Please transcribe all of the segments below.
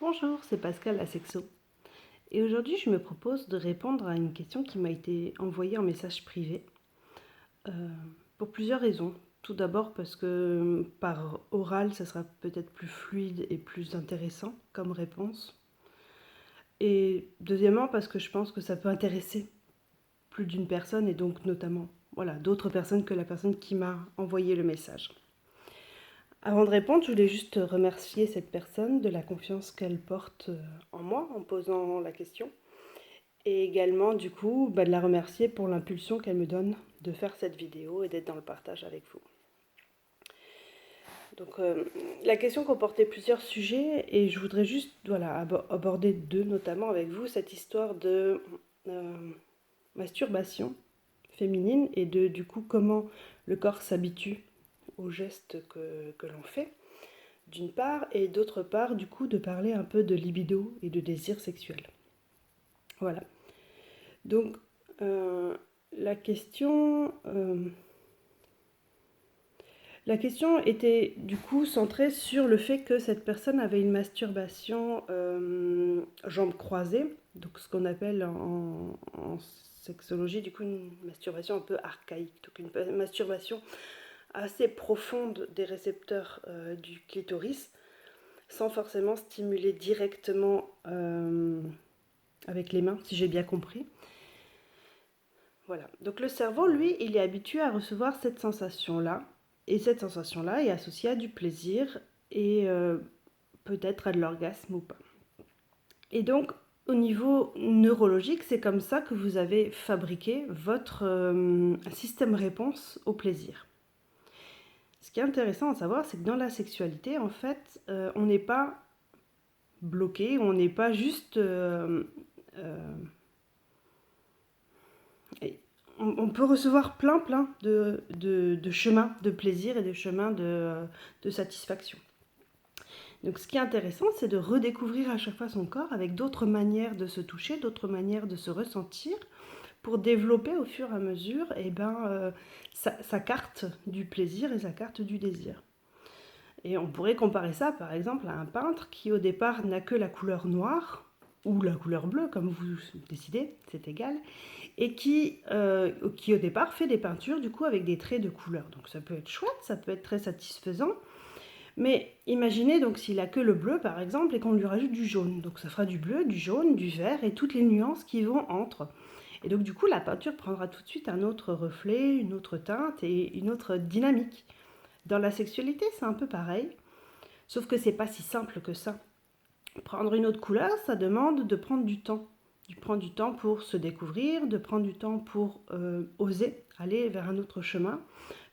Bonjour, c'est Pascal la Sexo. Et aujourd'hui, je me propose de répondre à une question qui m'a été envoyée en message privé euh, pour plusieurs raisons. Tout d'abord parce que par oral, ça sera peut-être plus fluide et plus intéressant comme réponse. Et deuxièmement parce que je pense que ça peut intéresser plus d'une personne et donc notamment d'autres personnes que la personne qui m'a envoyé le message. Avant de répondre, je voulais juste remercier cette personne de la confiance qu'elle porte en moi en posant la question. Et également, du coup, de la remercier pour l'impulsion qu'elle me donne de faire cette vidéo et d'être dans le partage avec vous. Donc, la question comportait plusieurs sujets et je voudrais juste aborder deux notamment avec vous, cette histoire de masturbation féminine et de du coup comment le corps s'habitue aux gestes que l'on fait, d'une part, et d'autre part, du coup, de parler un peu de libido et de désir sexuel. Voilà. Donc, la question, la question était du coup centrée sur le fait que cette personne avait une masturbation jambes croisées, donc ce qu'on appelle en sexologie du coup une masturbation un peu archaïque, donc une masturbation assez profonde des récepteurs du clitoris, sans forcément stimuler directement avec les mains, si j'ai bien compris. Voilà. Donc le cerveau, lui, il est habitué à recevoir cette sensation-là. Et cette sensation-là est associée à du plaisir et peut-être à de l'orgasme ou pas. Et donc, au niveau neurologique, c'est comme ça que vous avez fabriqué votre système réponse au plaisir. Ce qui est intéressant à savoir, c'est que dans la sexualité, en fait, on n'est pas bloqué, on n'est pas juste euh, on peut recevoir plein de chemins de plaisir et de chemins de satisfaction. Donc ce qui est intéressant, c'est de redécouvrir à chaque fois son corps avec d'autres manières de se toucher, d'autres manières de se ressentir, pour développer au fur et à mesure sa carte du plaisir et sa carte du désir. Et on pourrait comparer ça par exemple à un peintre qui au départ n'a que la couleur noire, ou la couleur bleue, comme vous décidez, c'est égal, et qui au départ fait des peintures du coup avec des traits de couleur. Donc ça peut être chouette, ça peut être très satisfaisant, mais imaginez donc s'il a que le bleu par exemple et qu'on lui rajoute du jaune. Donc ça fera du bleu, du jaune, du vert et toutes les nuances qui vont entre. Et donc du coup la peinture prendra tout de suite un autre reflet, une autre teinte et une autre dynamique. Dans la sexualité c'est un peu pareil, sauf que c'est pas si simple que ça. Prendre une autre couleur, ça demande de prendre du temps. De prendre du temps pour se découvrir, de prendre du temps pour oser aller vers un autre chemin.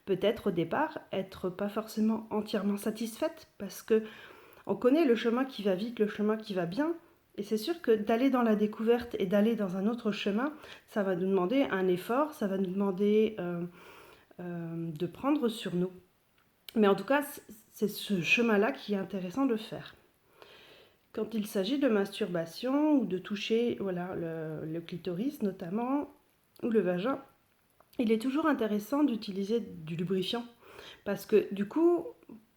Peut-être au départ être pas forcément entièrement satisfaite parce que on connaît le chemin qui va vite, le chemin qui va bien. Et c'est sûr que d'aller dans la découverte et d'aller dans un autre chemin, ça va nous demander un effort, ça va nous demander de prendre sur nous. Mais en tout cas, c'est ce chemin-là qui est intéressant de faire. Quand il s'agit de masturbation ou de toucher le clitoris notamment, ou le vagin, il est toujours intéressant d'utiliser du lubrifiant. Parce que du coup,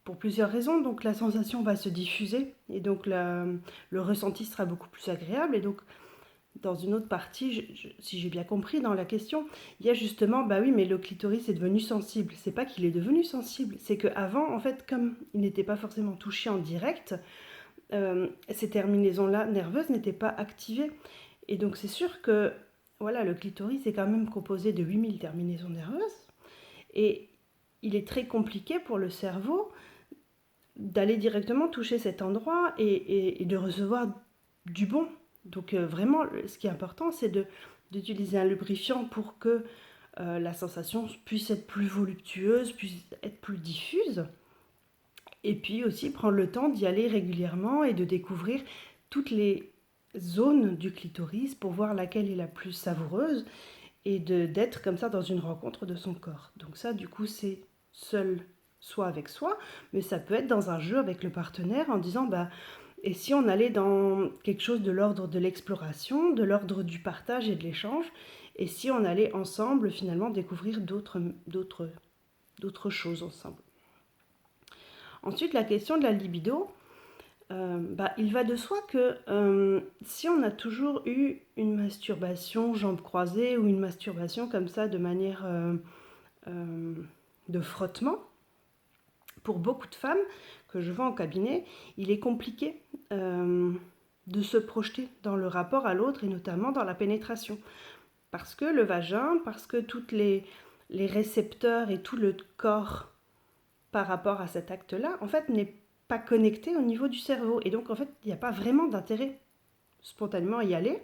pour plusieurs raisons, donc la sensation va se diffuser et donc le ressenti sera beaucoup plus agréable. Et donc, dans une autre partie, si j'ai bien compris dans la question, il y a justement, bah oui, mais le clitoris est devenu sensible. C'est pas qu'il est devenu sensible, c'est qu'avant, en fait, comme il n'était pas forcément touché en direct, ces terminaisons-là nerveuses n'étaient pas activées. Et donc c'est sûr que voilà, le clitoris est quand même composé de 8000 terminaisons nerveuses. Et il est très compliqué pour le cerveau d'aller directement toucher cet endroit et de recevoir du bon. Donc vraiment, ce qui est important, c'est d'utiliser un lubrifiant pour que la sensation puisse être plus voluptueuse, puisse être plus diffuse. Et puis aussi prendre le temps d'y aller régulièrement et de découvrir toutes les zones du clitoris pour voir laquelle est la plus savoureuse et d'être comme ça dans une rencontre de son corps. Donc ça, du coup, c'est seul, soit avec soi, mais ça peut être dans un jeu avec le partenaire en disant, bah, et si on allait dans quelque chose de l'ordre de l'exploration, de l'ordre du partage et de l'échange, et si on allait ensemble finalement découvrir d'autres choses ensemble. Ensuite, la question de la libido. il va de soi que si on a toujours eu une masturbation jambes croisées ou une masturbation comme ça de manière de frottement, pour beaucoup de femmes que je vois en cabinet, il est compliqué de se projeter dans le rapport à l'autre et notamment dans la pénétration. Parce que le vagin, parce que tous les récepteurs et tout le corps par rapport à cet acte-là, en fait, n'est pas connecté au niveau du cerveau. Et donc, en fait, il n'y a pas vraiment d'intérêt spontanément à y aller,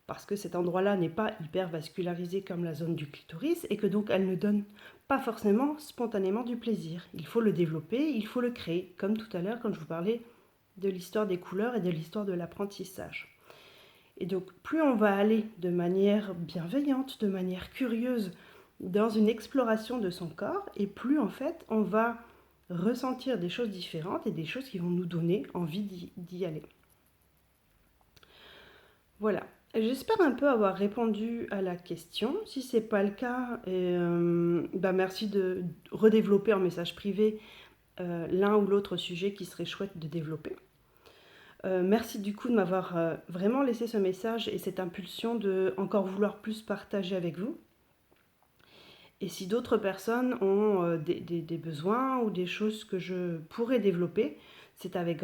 parce que cet endroit-là n'est pas hyper vascularisé comme la zone du clitoris, et que donc elle ne donne pas forcément spontanément du plaisir. Il faut le développer, il faut le créer, comme tout à l'heure quand je vous parlais de l'histoire des couleurs et de l'histoire de l'apprentissage. Et donc, plus on va aller de manière bienveillante, de manière curieuse, dans une exploration de son corps, et plus en fait on va ressentir des choses différentes et des choses qui vont nous donner envie d'y aller. Voilà, j'espère un peu avoir répondu à la question. Si ce n'est pas le cas, merci de redévelopper en message privé l'un ou l'autre sujet qui serait chouette de développer. Merci du coup de m'avoir vraiment laissé ce message et cette impulsion de encore vouloir plus partager avec vous. Et si d'autres personnes ont des besoins ou des choses que je pourrais développer, c'est avec